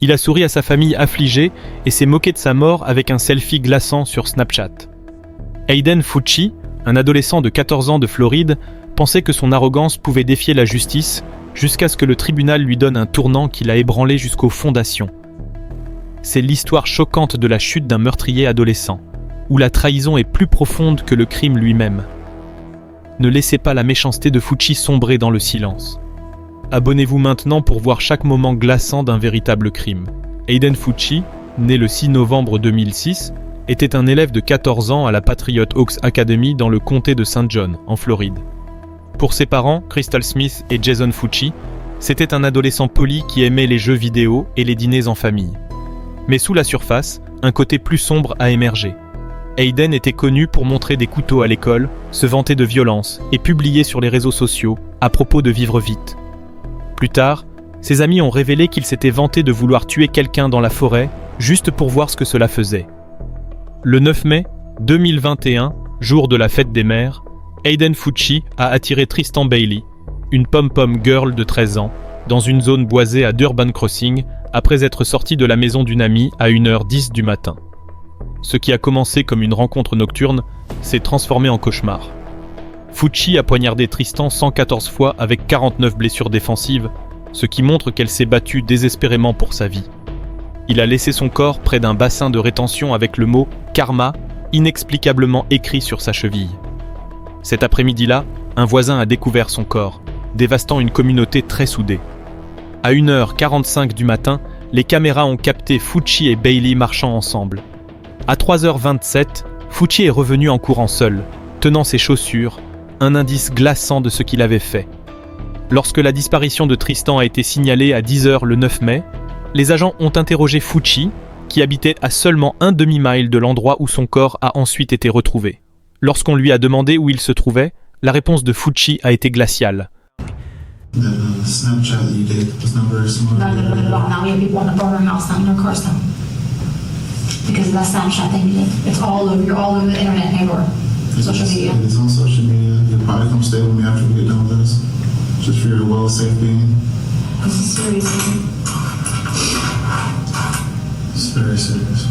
Il a souri à sa famille affligée et s'est moqué de sa mort avec un selfie glaçant sur Snapchat. Hayden Fucci, un adolescent de 14 ans de Floride, pensait que son arrogance pouvait défier la justice jusqu'à ce que le tribunal lui donne un tournant qui l'a ébranlé jusqu'aux fondations. C'est l'histoire choquante de la chute d'un meurtrier adolescent, où la trahison est plus profonde que le crime lui-même. Ne laissez pas la méchanceté de Fucci sombrer dans le silence. Abonnez-vous maintenant pour voir chaque moment glaçant d'un véritable crime. Hayden Fucci, né le 6 novembre 2006, était un élève de 14 ans à la Patriot Oaks Academy dans le comté de St. John, en Floride. Pour ses parents, Crystal Smith et Jason Fucci, c'était un adolescent poli qui aimait les jeux vidéo et les dîners en famille. Mais sous la surface, un côté plus sombre a émergé. Hayden était connu pour montrer des couteaux à l'école, se vanter de violence et publier sur les réseaux sociaux à propos de vivre vite. Plus tard, ses amis ont révélé qu'il s'était vanté de vouloir tuer quelqu'un dans la forêt juste pour voir ce que cela faisait. Le 9 mai 2021, jour de la fête des mères, Hayden Fucci a attiré Tristan Bailey, une pom-pom girl de 13 ans, dans une zone boisée à Durban Crossing après être sorti de la maison d'une amie à 1h10 du matin. Ce qui a commencé comme une rencontre nocturne s'est transformé en cauchemar. Fucci a poignardé Tristan 114 fois avec 49 blessures défensives, ce qui montre qu'elle s'est battue désespérément pour sa vie. Il a laissé son corps près d'un bassin de rétention avec le mot « karma » inexplicablement écrit sur sa cheville. Cet après-midi-là, un voisin a découvert son corps, dévastant une communauté très soudée. À 1h45 du matin, les caméras ont capté Fucci et Bailey marchant ensemble. À 3h27, Fucci est revenu en courant seul, tenant ses chaussures, un indice glaçant de ce qu'il avait fait. Lorsque la disparition de Tristan a été signalée à 10h le 9 mai, les agents ont interrogé Fucci, qui habitait à seulement un demi-mile de l'endroit où son corps a ensuite été retrouvé. Lorsqu'on lui a demandé où il se trouvait, la réponse de Fucci a été glaciale. The Snapchat that you did was not very smart. Now we have people on the phone right now saying no curse them. Because of that Snapchat thing you did. It's all over, you're all over the internet and everywhere. Social media. It is on social media. You'll probably come stay with me after we get done with this. Just for your well safe being. This is serious. It's very serious.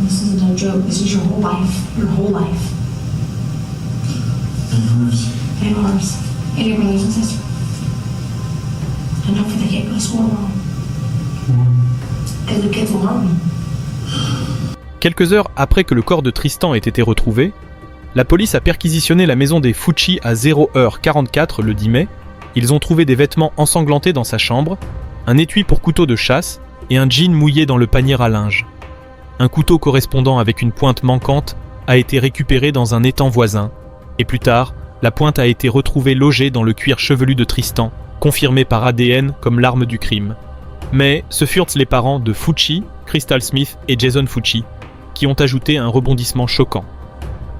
This is no joke. This is your whole life. Your whole life. And yours. And ours. And your brothers and sisters. And don't forget to go to school alone. Because the kids will harm you. Quelques heures après que le corps de Tristan ait été retrouvé, la police a perquisitionné la maison des Fucci à 0h44 le 10 mai. Ils ont trouvé des vêtements ensanglantés dans sa chambre, un étui pour couteau de chasse et un jean mouillé dans le panier à linge. Un couteau correspondant avec une pointe manquante a été récupéré dans un étang voisin, et plus tard, la pointe a été retrouvée logée dans le cuir chevelu de Tristan, confirmé par ADN comme l'arme du crime. Mais ce furent les parents de Fucci, Crystal Smith et Jason Fucci, qui ont ajouté un rebondissement choquant.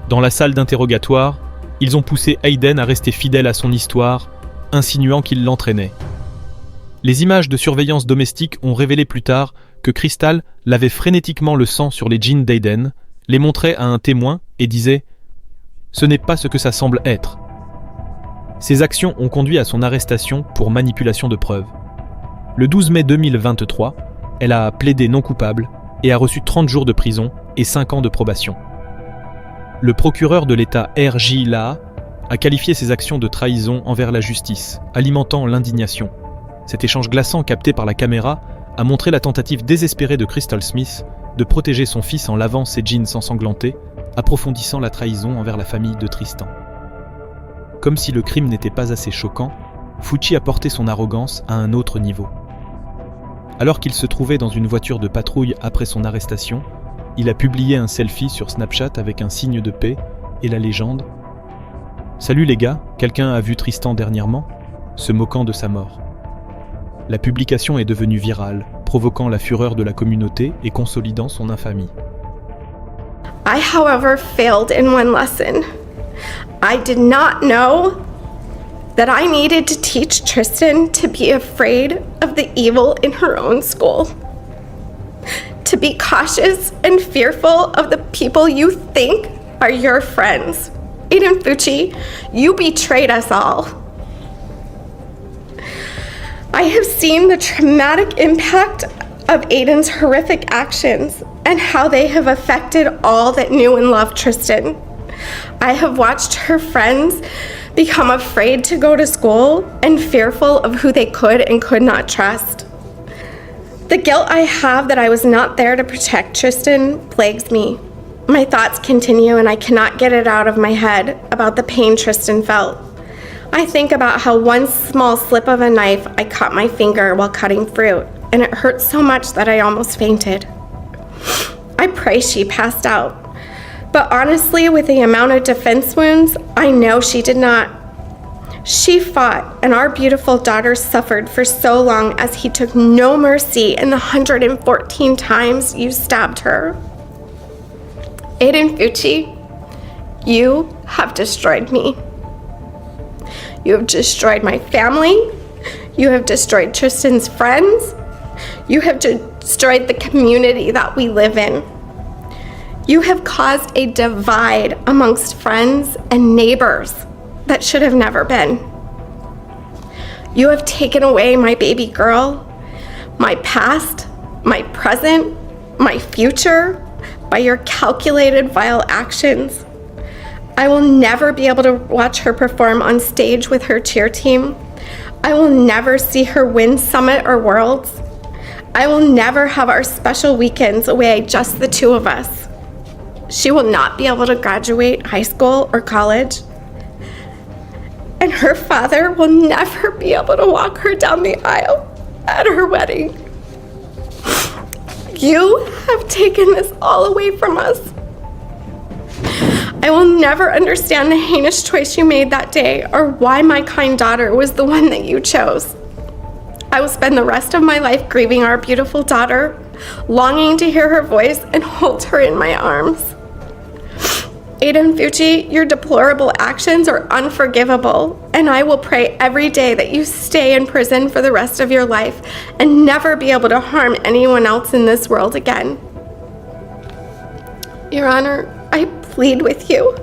Dans la salle d'interrogatoire, ils ont poussé Hayden à rester fidèle à son histoire, insinuant qu'il l'entraînait. Les images de surveillance domestique ont révélé plus tard que Crystal lavait frénétiquement le sang sur les jeans d'Hayden, les montrait à un témoin et disait « Ce n'est pas ce que ça semble être ». Ces actions ont conduit à son arrestation pour manipulation de preuves. Le 12 mai 2023, elle a plaidé non coupable et a reçu 30 jours de prison et 5 ans de probation. Le procureur de l'État R.J. Laha a qualifié ces actions de trahison envers la justice, alimentant l'indignation. Cet échange glaçant capté par la caméra a montré la tentative désespérée de Crystal Smith de protéger son fils en lavant ses jeans ensanglantés, approfondissant la trahison envers la famille de Tristan. Comme si le crime n'était pas assez choquant, Fucci a porté son arrogance à un autre niveau. Alors qu'il se trouvait dans une voiture de patrouille après son arrestation, il a publié un selfie sur Snapchat avec un signe de paix et la légende « Salut les gars, quelqu'un a vu Tristan dernièrement ?» se moquant de sa mort. La publication est devenue virale, provoquant la fureur de la communauté et consolidant son infamie. I, however, failed in one lesson. I did not know that I needed to teach Tristan to be afraid of the evil in her own school. To be cautious and fearful of the people you think are your friends. Hayden Fucci, you betrayed us all. I have seen the traumatic impact of Aiden's horrific actions and how they have affected all that knew and loved Tristan. I have watched her friends become afraid to go to school and fearful of who they could and could not trust. The guilt I have that I was not there to protect Tristan plagues me. My thoughts continue and I cannot get it out of my head about the pain Tristan felt. I think about how one small slip of a knife I cut my finger while cutting fruit, and it hurt so much that I almost fainted. I pray she passed out. But honestly, with the amount of defense wounds, I know she did not. She fought, and our beautiful daughter suffered for so long as he took no mercy in the 114 times you stabbed her. Aiden Fucci, you have destroyed me. You have destroyed my family. You have destroyed Tristan's friends. You have destroyed the community that we live in. You have caused a divide amongst friends and neighbors that should have never been. You have taken away my baby girl, my past, my present, my future by your calculated, vile actions. I will never be able to watch her perform on stage with her cheer team. I will never see her win Summit or Worlds. I will never have our special weekends away, just the two of us. She will not be able to graduate high school or college. And her father will never be able to walk her down the aisle at her wedding. You have taken this all away from us. I will never understand the heinous choice you made that day or why my kind daughter was the one that you chose. I will spend the rest of my life grieving our beautiful daughter, longing to hear her voice and hold her in my arms. Aiden Fucci, your deplorable actions are unforgivable, and I will pray every day that you stay in prison for the rest of your life and never be able to harm anyone else in this world again. Your Honor, I plead with you.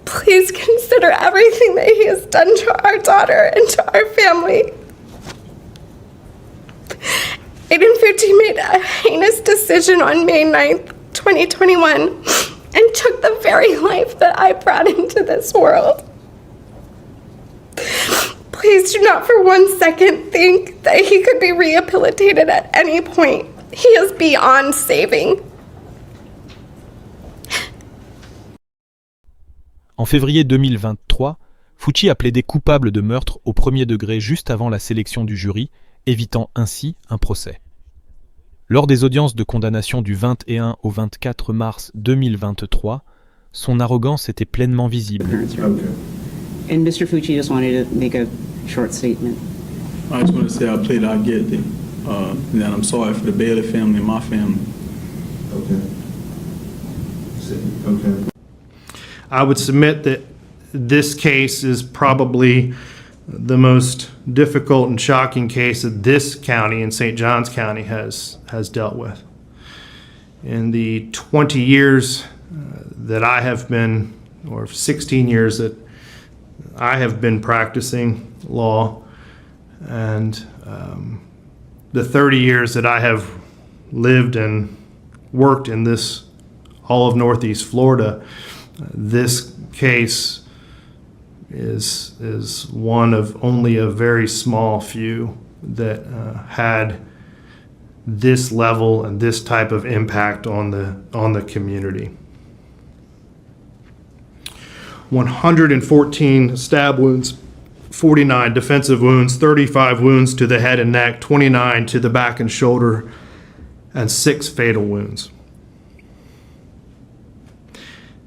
Please consider everything that he has done to our daughter and to our family. Aiden Fucci made a heinous decision on May 9th, 2021, and took the very life that I brought into this world. Please do not for 1 second think that he could be rehabilitated at any point. He is beyond saving. En février 2023, Fucci a plaidé coupable de meurtre au premier degré juste avant la sélection du jury, évitant ainsi un procès. Lors des audiences de condamnation du 21 au 24 mars 2023, son arrogance était pleinement visible. And Mr. Fucci just wanted to make a short statement. I just want to say I plead not guilty, and that I'm sorry for the Bailey family and my family. Okay. Okay. I would submit that this case is probably the most difficult and shocking case that this county and St. Johns County has dealt with. In the 20 years that I have been, or 16 years that I have been practicing law, and the 30 years that I have lived and worked in this, all of Northeast Florida, this case is one of only a very small few that had this level and this type of impact on the community. 114 stab wounds, 49 defensive wounds, 35 wounds to the head and neck, 29 to the back and shoulder, and 6 fatal wounds.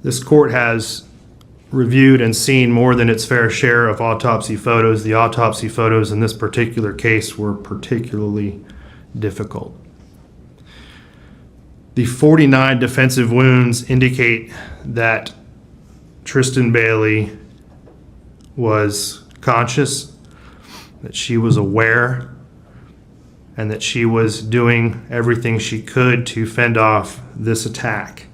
This court has reviewed and seen more than its fair share of autopsy photos. The autopsy photos in this particular case were particularly difficult. The 49 defensive wounds indicate that Tristan Bailey was conscious, that she was aware, and that she was doing everything she could to fend off this attack.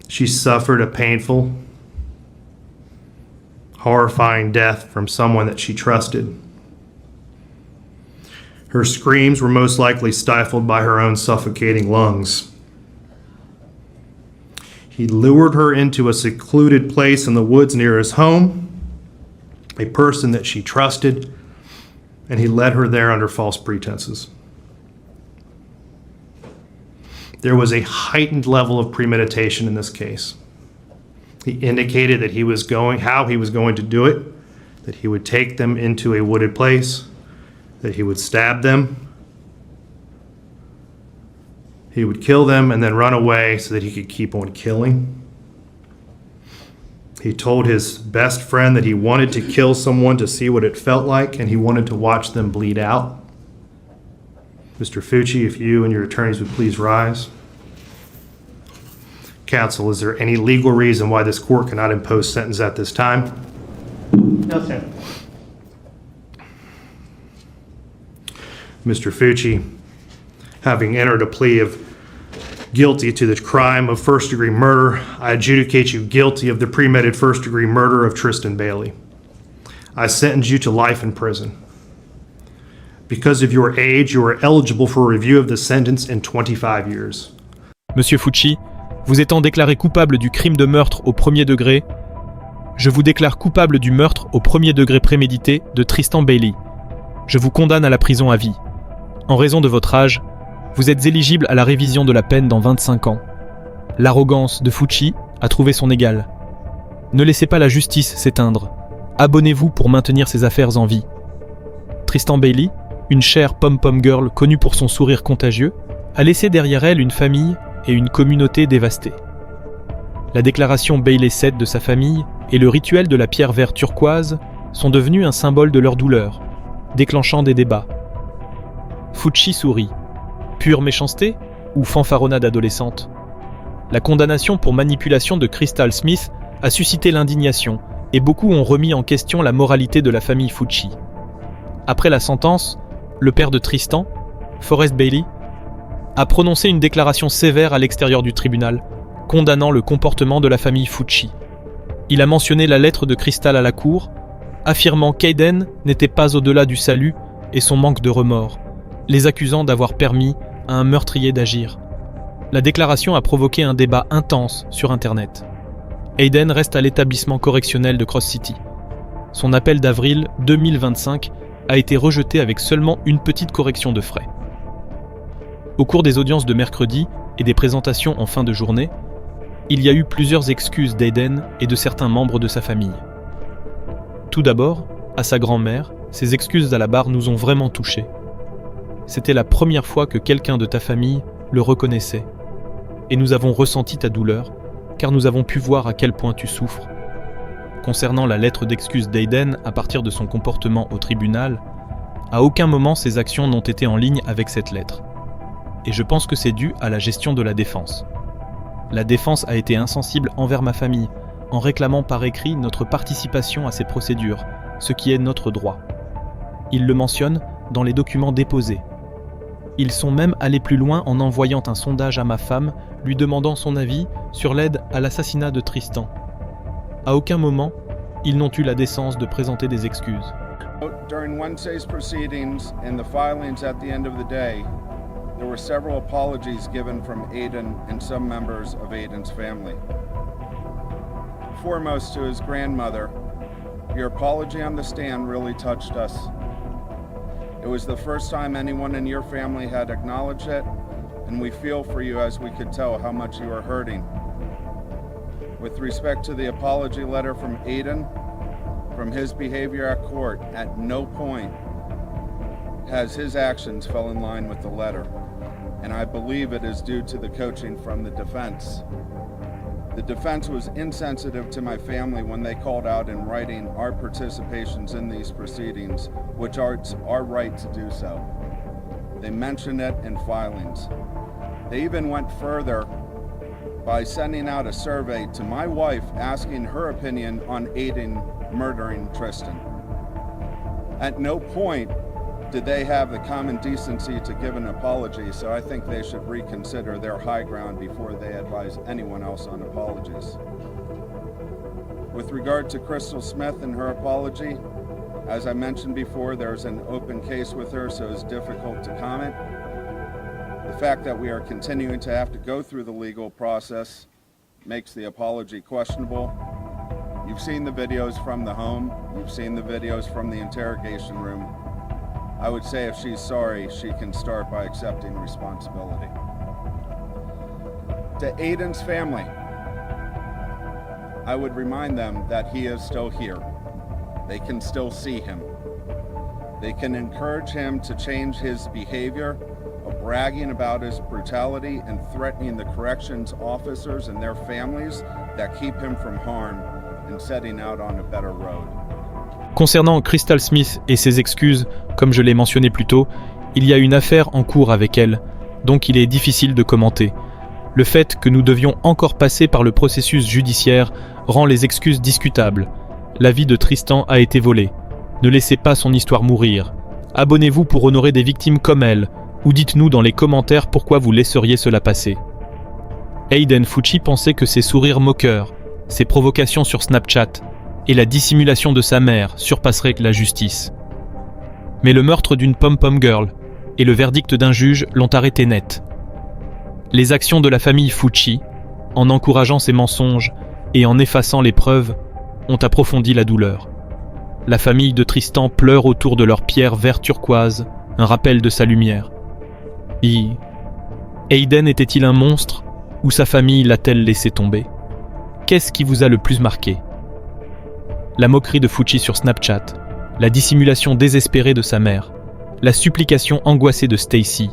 She suffered a painful horrifying death from someone that she trusted. Her screams were most likely stifled by her own suffocating lungs. He lured her into a secluded place in the woods near his home, a person that she trusted, and he led her there under false pretenses. There was a heightened level of premeditation in this case. He indicated that how he was going to do it, that he would take them into a wooded place, that he would stab them, he would kill them and then run away so that he could keep on killing. He told his best friend that he wanted to kill someone to see what it felt like, and he wanted to watch them bleed out. Mr. Fucci, if you and your attorneys would please rise. Counsel, is there any legal reason why this court cannot impose sentence at this time? No, sir. Mr. Fucci, having entered a plea of guilty to the crime of first-degree murder, I adjudicate you guilty of the premeditated first-degree murder of Tristan Bailey. I sentence you to life in prison. Because of your age, you are eligible for review of the sentence in 25 years. Monsieur Fucci, vous étant déclaré coupable du crime de meurtre au premier degré, je vous déclare coupable du meurtre au premier degré prémédité de Tristan Bailey. Je vous condamne à la prison à vie. En raison de votre âge, vous êtes éligible à la révision de la peine dans 25 ans. L'arrogance de Fucci a trouvé son égal. Ne laissez pas la justice s'éteindre. Abonnez-vous pour maintenir ses affaires en vie. Tristan Bailey, une chère pom-pom girl connue pour son sourire contagieux, a laissé derrière elle une famille et une communauté dévastée. La déclaration Bailey 7 de sa famille et le rituel de la pierre vert turquoise sont devenus un symbole de leur douleur, déclenchant des débats. Fucci sourit. Pure méchanceté ou fanfaronnade adolescente? La condamnation pour manipulation de Crystal Smith a suscité l'indignation et beaucoup ont remis en question la moralité de la famille Fucci. Après la sentence, le père de Tristan, Forrest Bailey, a prononcé une déclaration sévère à l'extérieur du tribunal, condamnant le comportement de la famille Fucci. Il a mentionné la lettre de Crystal à la cour, affirmant qu'Aiden n'était pas au-delà du salut et son manque de remords, les accusant d'avoir permis à un meurtrier d'agir. La déclaration a provoqué un débat intense sur Internet. Aiden reste à l'établissement correctionnel de Cross City. Son appel d'avril 2025 a été rejeté avec seulement une petite correction de frais. Au cours des audiences de mercredi et des présentations en fin de journée, il y a eu plusieurs excuses d'Aiden et de certains membres de sa famille. Tout d'abord, à sa grand-mère, ses excuses à la barre nous ont vraiment touchés. C'était la première fois que quelqu'un de ta famille le reconnaissait. Et nous avons ressenti ta douleur, car nous avons pu voir à quel point tu souffres. Concernant la lettre d'excuse d'Aiden à partir de son comportement au tribunal, à aucun moment ses actions n'ont été en ligne avec cette lettre. Et je pense que c'est dû à la gestion de la défense. La défense a été insensible envers ma famille, en réclamant par écrit notre participation à ces procédures, ce qui est notre droit. Il le mentionne dans les documents déposés. Ils sont même allés plus loin en envoyant un sondage à ma femme, lui demandant son avis sur l'aide à l'assassinat de Tristan. À aucun moment, ils n'ont eu la décence de présenter des excuses. During Wednesday's proceedings and the filings at the end of the day, there were several apologies given from Aiden and some members of Aiden's family. Foremost to his grandmother, your apology on the stand really touched us. It was the first time anyone in your family had acknowledged it, and we feel for you as we could tell how much you are hurting. With respect to the apology letter from Aiden, from his behavior at court, at no point has his actions fell in line with the letter, and I believe it is due to the coaching from the defense. The defense was insensitive to my family when they called out in writing our participations in these proceedings, which are our right to do so. They mentioned it in filings. They even went further by sending out a survey to my wife asking her opinion on Aiden murdering Tristan. At no point did they have the common decency to give an apology, so I think they should reconsider their high ground before they advise anyone else on apologies. With regard to Crystal Smith and her apology, as I mentioned before, there's an open case with her, so it's difficult to comment. The fact that we are continuing to have to go through the legal process makes the apology questionable. You've seen the videos from the home. You've seen the videos from the interrogation room. I would say if she's sorry, she can start by accepting responsibility. To Aiden's family, I would remind them that he is still here. They can still see him. They can encourage him to change his behavior of bragging about his brutality and threatening the corrections officers and their families that keep him from harm and setting out on a better road. Concernant Crystal Smith et ses excuses, comme je l'ai mentionné plus tôt, il y a une affaire en cours avec elle, donc il est difficile de commenter. Le fait que nous devions encore passer par le processus judiciaire rend les excuses discutables. La vie de Tristan a été volée. Ne laissez pas son histoire mourir. Abonnez-vous pour honorer des victimes comme elle, ou dites-nous dans les commentaires pourquoi vous laisseriez cela passer. Aiden Fucci pensait que ses sourires moqueurs, ses provocations sur Snapchat et la dissimulation de sa mère surpasseraient la justice. Mais le meurtre d'une pom-pom girl et le verdict d'un juge l'ont arrêté net. Les actions de la famille Fucci, en encourageant ces mensonges et en effaçant les preuves, ont approfondi la douleur. La famille de Tristan pleure autour de leur pierre vert turquoise, un rappel de sa lumière. Aiden était-il un monstre ou sa famille l'a-t-elle laissé tomber? Qu'est-ce qui vous a le plus marqué? La moquerie de Fucci sur Snapchat, la dissimulation désespérée de sa mère, la supplication angoissée de Stacy,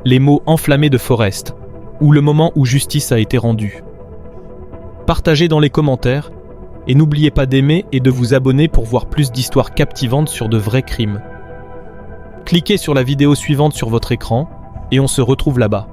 les mots enflammés de Forrest, ou le moment où justice a été rendue. Partagez dans les commentaires et n'oubliez pas d'aimer et de vous abonner pour voir plus d'histoires captivantes sur de vrais crimes. Cliquez sur la vidéo suivante sur votre écran et on se retrouve là-bas.